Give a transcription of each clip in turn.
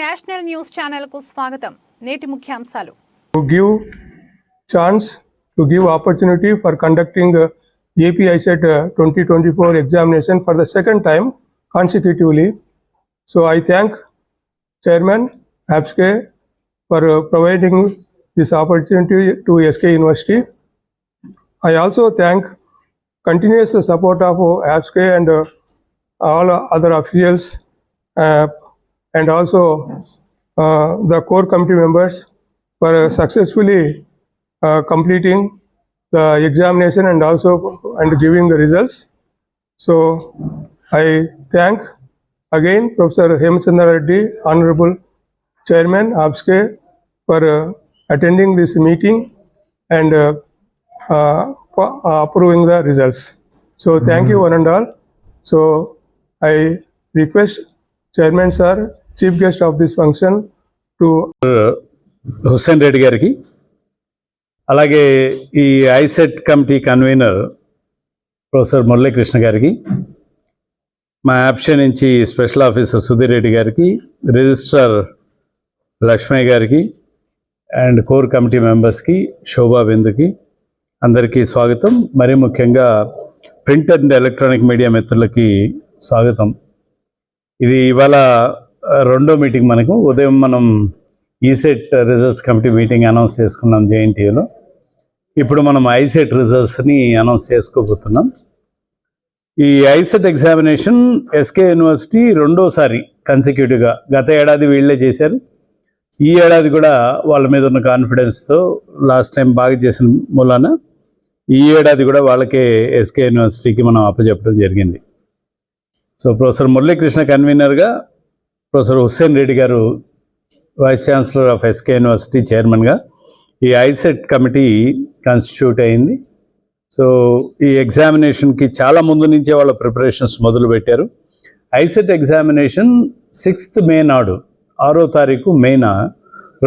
National news channel కు స్వాగతం. నేటి ముఖ్యాంశాలు. To give chance, to give opportunity for conducting AP ICET 2024 examination for the second time consecutively. So I thank Chairman APSK for providing this opportunity to SK University. I also thank continuous support of APSK and all other officials and also the core committee members for successfully completing the examination and also giving the results. So I thank again Professor Hemachandra Reddy, Honorable Chairman APSK, for attending this meeting and approving the results. So thank you one and all. So I request Chairman Sir, Chief Guest of this function, to Hussain Reddy గారికి, అలాగే ఈ ICET committee convener professor Muralikrishna గారికి, మా option నుంచి special officer Sudheer Reddy గారికి, registrar Lakshmaiah గారికి and core committee మెంబర్స్కి, శోభా బిందుకి అందరికీ స్వాగతం. మరీ ముఖ్యంగా ప్రింట్ అండ్ ఎలక్ట్రానిక్ మీడియా మిత్రులకి స్వాగతం. ఇది ఇవాళ రెండో మీటింగ్. మనకు ఉదయం మనం ECET results committee meeting announce చేసుకున్నాం జేఎన్టీయూలో. ఇప్పుడు మనం ఐసెట్ రిజల్ట్స్ని అనౌన్స్ చేసుకోబోతున్నాం. ఈ ఐసెట్ ఎగ్జామినేషన్ ఎస్కే యూనివర్సిటీ రెండోసారి కన్సిక్యూటివ్గా, గత ఏడాది వీళ్ళే చేశారు, ఈ ఏడాది కూడా వాళ్ళ మీద ఉన్న కాన్ఫిడెన్స్తో లాస్ట్ టైం బాగా చేసిన మూలాన ఈ ఏడాది కూడా వాళ్ళకే ఎస్కే యూనివర్సిటీకి మనం అప్పచెప్పడం జరిగింది. సో ప్రొఫెసర్ మురళీకృష్ణ కన్వీనర్గా, ప్రొఫెసర్ హుస్సేన్ రెడ్డి గారు vice chancellor of SK university చైర్మన్గా ఈ ఐసెట్ కమిటీ కాన్స్టిట్యూట్ అయింది. సో ఈ ఎగ్జామినేషన్కి చాలా ముందు నుంచే వాళ్ళ ప్రిపరేషన్స్ మొదలుపెట్టారు. ఐసెట్ ఎగ్జామినేషన్ 6th మే నాడు, 6వ తారీఖు మేన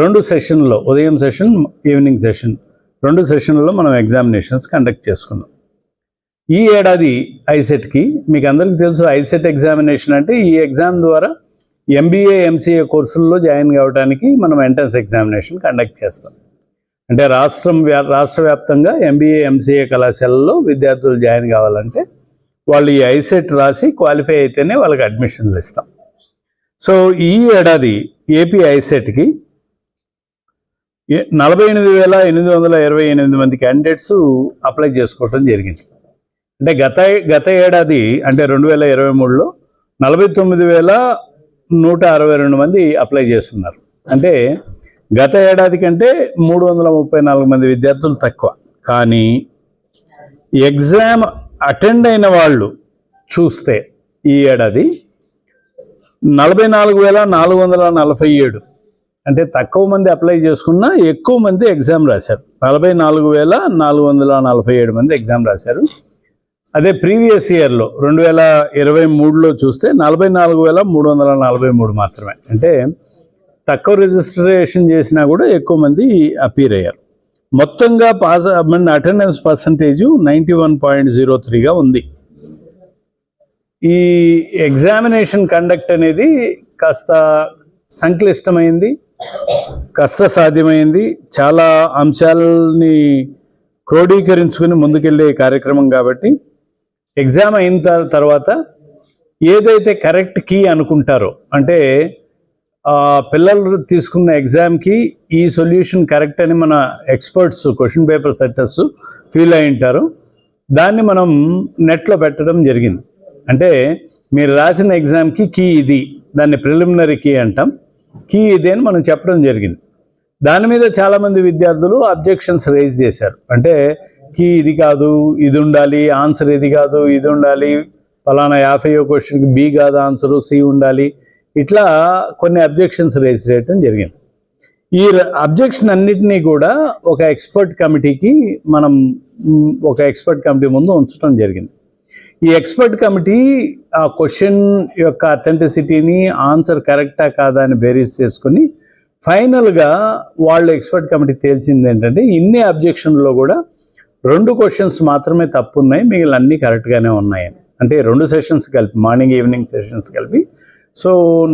2 సెషన్లో, ఉదయం సెషన్, ఈవినింగ్ సెషన్, 2 సెషన్లలో మనం ఎగ్జామినేషన్స్ కండక్ట్ చేసుకున్నాం. ఈ ఏడాది ఐసెట్కి మీకు అందరికీ తెలుసు, ఐసెట్ ఎగ్జామినేషన్ అంటే ఈ ఎగ్జామ్ ద్వారా ఎంబీఏ ఎంసీఏ కోర్సుల్లో జాయిన్ కావడానికి మనం ఎంట్రన్స్ ఎగ్జామినేషన్ కండక్ట్ చేస్తాం. అంటే రాష్ట్ర వ్యాప్తంగా ఎంబీఏ ఎంసీఏ కళాశాలలో విద్యార్థులు జాయిన్ కావాలంటే వాళ్ళు ఈ ఐసెట్ రాసి క్వాలిఫై అయితేనే వాళ్ళకి అడ్మిషన్లు ఇస్తాం. సో ఈ ఏడాది ఏపీ ఐసెట్కి 48,828 మంది క్యాండిడేట్స్ అప్లై చేసుకోవడం జరిగింది. అంటే గత ఏడాది అంటే 2023లో 49,162 మంది అప్లై చేస్తున్నారు. అంటే గత ఏడాది కంటే 334 మంది విద్యార్థులు తక్కువ. కానీ ఎగ్జామ్ అటెండ్ అయిన వాళ్ళు చూస్తే ఈ ఏడాది 44,447, అంటే తక్కువ మంది అప్లై చేసుకున్నా ఎక్కువ మంది ఎగ్జామ్ రాశారు. 44,447 మంది ఎగ్జామ్ రాశారు. అదే ప్రీవియస్ ఇయర్లో 2023లో చూస్తే 44,343 మాత్రమే. అంటే తక్కువ రిజిస్ట్రేషన్ చేసినా కూడా ఎక్కువ మంది అపీర్ అయ్యారు. మొత్తంగా అటెండెన్స్ పర్సంటేజు 91.03గా ఉంది. ఈ ఎగ్జామినేషన్ కండక్ట్ అనేది కాస్త సంక్లిష్టమైంది, కష్టసాధ్యమైంది, చాలా అంశాలని క్రోడీకరించుకుని ముందుకెళ్ళే కార్యక్రమం. కాబట్టి ఎగ్జామ్ అయిన తర్వాత ఏదైతే కరెక్ట్ కీ అనుకుంటారో, అంటే పిల్లలు తీసుకున్న ఎగ్జామ్కి ఈ సొల్యూషన్ కరెక్ట్ అని మన experts, question paper setters feel అయి ఉంటారు, దాన్ని మనం నెట్లో పెట్టడం జరిగింది. అంటే మీరు రాసిన ఎగ్జామ్కి కీ ఇది, దాన్ని ప్రిలిమినరీ కీ అంటాం, కీ ఇది అని మనం చెప్పడం జరిగింది. దాని మీద చాలామంది విద్యార్థులు అబ్జెక్షన్స్ రైజ్ చేశారు. అంటే కీ ఇది కాదు, ఇది ఉండాలి, ఆన్సర్ ఇది కాదు, ఇది ఉండాలి, ఫలానా 50వ క్వశ్చన్కి బి కాదు ఆన్సరు, సి ఉండాలి, ఇట్లా కొన్ని అబ్జెక్షన్స్ రైజ్ చేయడం జరిగింది. ఈ అబ్జెక్షన్ అన్నిటినీ కూడా ఒక ఎక్స్పర్ట్ కమిటీ ముందు ఉంచడం జరిగింది. ఈ ఎక్స్పర్ట్ కమిటీ ఆ క్వశ్చన్ యొక్క అథెంటిసిటీని, ఆన్సర్ కరెక్టా కాదా అని బేరీజ్ చేసుకుని ఫైనల్గా వాళ్ళు ఎక్స్పర్ట్ కమిటీ తేల్చింది ఏంటంటే, ఇన్ని అబ్జెక్షన్లో కూడా 2 క్వశ్చన్స్ మాత్రమే తప్పు ఉన్నాయి, మిగిలిన అన్నీ కరెక్ట్గానే ఉన్నాయని. అంటే 2 సెషన్స్ కలిపి, మార్నింగ్ ఈవినింగ్ సెషన్స్ కలిపి సో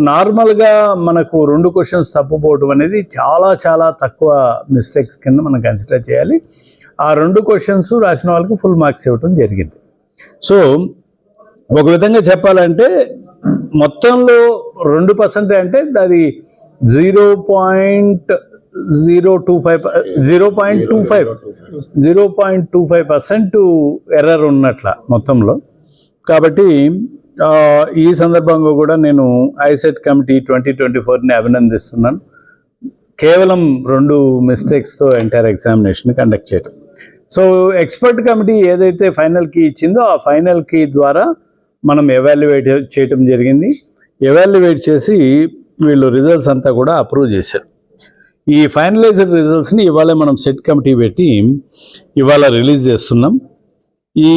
నార్మల్గా మనకు 2 క్వశ్చన్స్ తప్పుపోవడం అనేది చాలా చాలా తక్కువ మిస్టేక్స్ కింద మనం కన్సిడర్ చేయాలి. ఆ 2 క్వశ్చన్స్ రాసిన వాళ్ళకి ఫుల్ మార్క్స్ ఇవ్వడం జరిగింది. సో ఒక విధంగా చెప్పాలంటే మొత్తంలో 2% అంటే అది 0.25% ఎర్రర్ ఉన్నట్ల మొత్తంలో. కాబట్టి ఈ సందర్భంగా కూడా నేను ఐసెట్ కమిటీ 2024ని అభినందిస్తున్నాను. కేవలం 2 మిస్టేక్స్తో ఎంటైర్ ఎగ్జామినేషన్ కండక్ట్ చేయడం. సో ఎక్స్పర్ట్ కమిటీ ఏదైతే ఫైనల్ కీ ఇచ్చిందో ఆ ఫైనల్ కీ ద్వారా మనం ఎవాల్యుయేట్ చేయటం జరిగింది. ఎవాల్యుయేట్ చేసి వీళ్ళు రిజల్ట్స్ అంతా కూడా అప్రూవ్ చేశారు. ఈ ఫైనలైజ్డ్ రిజల్ట్స్ని ఇవాళ మనం సెట్ కమిటీ పెట్టి ఇవాళ రిలీజ్ చేస్తున్నాం. ఈ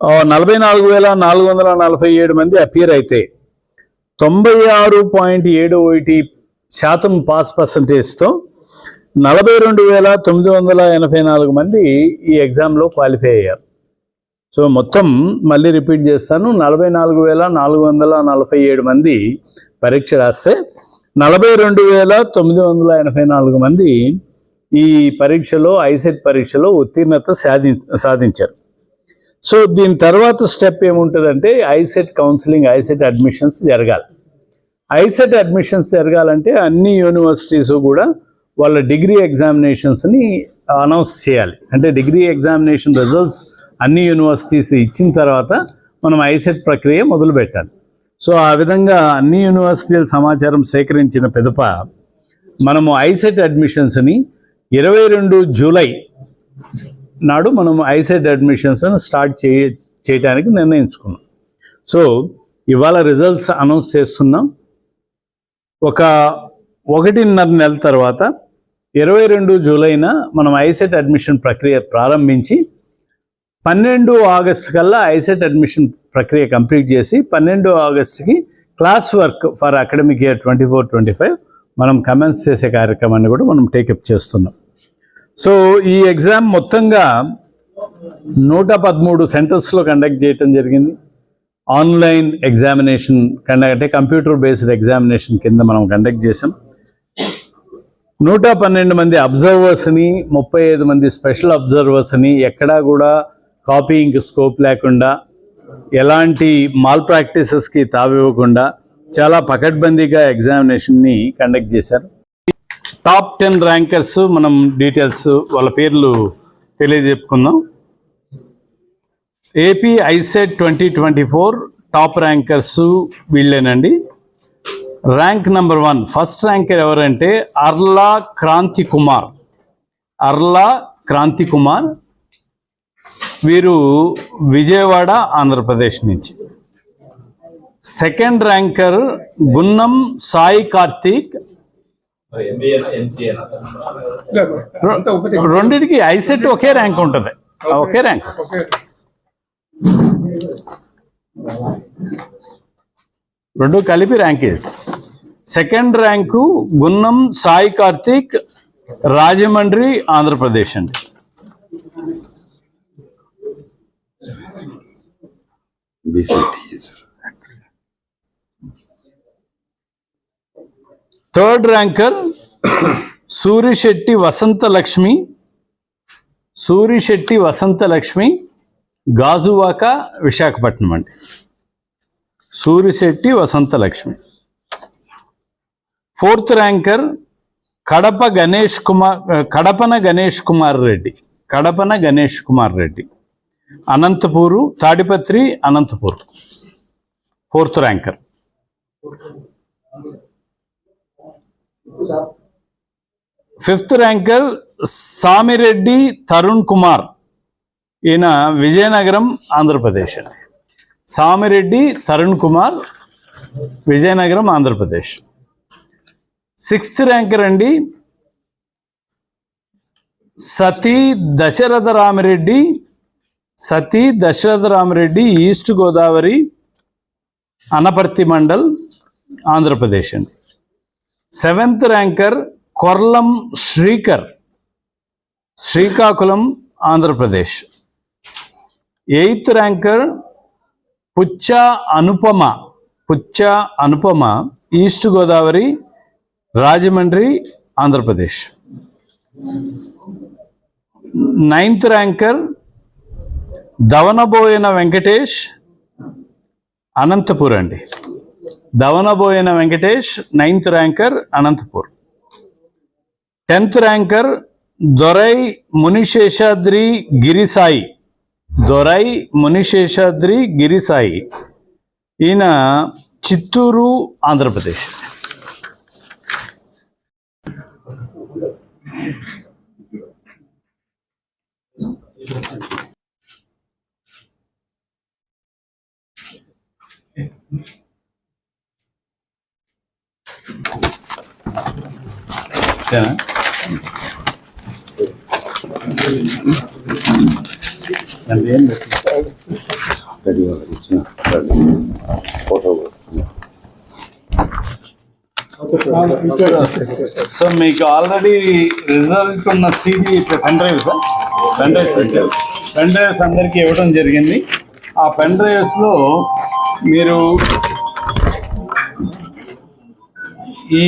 44,447 మంది అపియర్ అయితే 96.71% పాస్ పర్సంటేజ్తో 42,984 మంది ఈ ఎగ్జామ్లో క్వాలిఫై అయ్యారు. సో మొత్తం మళ్ళీ రిపీట్ చేస్తాను, 44,447 మంది పరీక్ష రాస్తే 42,984 మంది ఈ పరీక్షలో ఐసెట్ పరీక్షలో ఉత్తీర్ణత సాధించారు. సో దీని తర్వాత స్టెప్ ఏముంటుందంటే ఐసెట్ కౌన్సిలింగ్, ఐసెట్ అడ్మిషన్స్ జరగాలి. ఐసెట్ అడ్మిషన్స్ జరగాలంటే అన్ని యూనివర్సిటీస్ కూడా వాళ్ళ డిగ్రీ ఎగ్జామినేషన్స్ని అనౌన్స్ చేయాలి. అంటే డిగ్రీ ఎగ్జామినేషన్ రిజల్ట్స్ అన్ని యూనివర్సిటీస్ ఇచ్చిన తర్వాత మనం ఐసెట్ ప్రక్రియ మొదలు పెట్టాలి. సో ఆ విధంగా అన్ని యూనివర్సిటీల సమాచారం సేకరించిన పిదప మనము ఐసెట్ అడ్మిషన్స్ని 22 జూలై నాడు మనం ఐసెట్ అడ్మిషన్స్ను స్టార్ట్ చేయడానికి నిర్ణయించుకున్నాం. సో ఇవాళ రిజల్ట్స్ అనౌన్స్ చేస్తున్నాం. ఒక 1.5 నెల తర్వాత 22 జూలైన మనం ఐసెట్ అడ్మిషన్ ప్రక్రియ ప్రారంభించి 12 ఆగస్టు కల్లా ఐసెట్ అడ్మిషన్ ప్రక్రియ కంప్లీట్ చేసి 12 ఆగస్టుకి class work for academic year 24-25 మనం కమెన్స్ చేసే కార్యక్రమాన్ని కూడా మనం టేకప్ చేస్తున్నాం. సో ఈ ఎగ్జామ్ మొత్తంగా 113 సెంటర్స్లో కండక్ట్ చేయడం జరిగింది. ఆన్లైన్ ఎగ్జామినేషన్ అంటే కంప్యూటర్ బేస్డ్ ఎగ్జామినేషన్ కింద మనం కండక్ట్ చేసాం. 112 మంది అబ్జర్వర్స్ని, 35 మంది స్పెషల్ అబ్జర్వర్స్ని ఎక్కడా కూడా కాపీయింగ్ స్కోప్ లేకుండా, ఎలాంటి మాల్ ప్రాక్టీసెస్కి తావివ్వకుండా చాలా పకడ్బందీగా ఎగ్జామినేషన్ని కండక్ట్ చేశారు. టాప్ 10 ర్యాంకర్స్ మనం డీటెయిల్స్ వాళ్ళ పేర్లు తెలియజెప్పుకుందాం. ఏపీ ఐసెట్ 2024 టాప్ ర్యాంకర్స్ వీళ్ళేనండి. ర్యాంక్ నెంబర్ 1 ఫస్ట్ ర్యాంకర్ ఎవరంటే అర్లా క్రాంతి కుమార్. వీరు విజయవాడ, ఆంధ్రప్రదేశ్ నుంచి. Second ranker Gunnam Sai Karthik. రెండింటికి ఐసెట్ ఒకే ర్యాంక్ ఉంటుంది, ఒకే ర్యాంక్. రెండు కలిపి ర్యాంక్ ఇది. సెకండ్ ర్యాంకు గున్నం సాయి కార్తీక్, రాజమండ్రి, ఆంధ్రప్రదేశ్ అండి. థర్డ్ ర్యాంకర్ సూరిశెట్టి వసంత లక్ష్మి, గాజువాక, విశాఖపట్నం అండి. Surisetti Vasantha Lakshmi. Fourth ranker Kadapana Ganesh Kumar Reddy, Anantapuru, Tadipatri, Anantapur. Fourth ranker. Fifth ranker Samireddy Tarun Kumar, ఈయన విజయనగరం, ఆంధ్రప్రదేశ్. సామిరెడ్డి తరుణ్ కుమార్, విజయనగరం, ఆంధ్రప్రదేశ్. సిక్స్త్ ర్యాంకర్ అండి సతీ దశరథ రామిరెడ్డి, ఈస్ట్ గోదావరి, అనపర్తి మండల్, ఆంధ్రప్రదేశ్ అండి. Seventh ranker Korlam Srikar, Srikakulam, Andhra Pradesh. 8th ranker Puccha Anupama east Godavari Rajahmundry Andhra Pradesh. 9th ranker Davanaboina Venkatesh Anantapur అండి. Davanaboina Venkatesh 9th ranker Anantapur. 10th ranker Dorai Munisheshadri Girisai ఈయన చిత్తూరు ఆంధ్రప్రదేశ్. సో మీకు ఆల్రెడీ రిజల్ట్ ఉన్న CD pen drive sir, pen drives అందరికీ ఇవ్వడం జరిగింది. ఆ పెన్ డ్రైవ్స్లో మీరు ఈ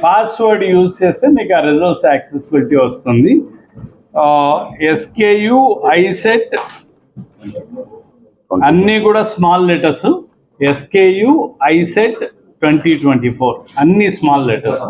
పాస్వర్డ్ యూజ్ చేస్తే మీకు ఆ రిజల్ట్స్ యాక్సెసిబిలిటీ వస్తుంది. SKU ISET అన్నీ కూడా స్మాల్ లెటర్స్. SKU ISET 2024 అన్ని స్మాల్ లెటర్స్.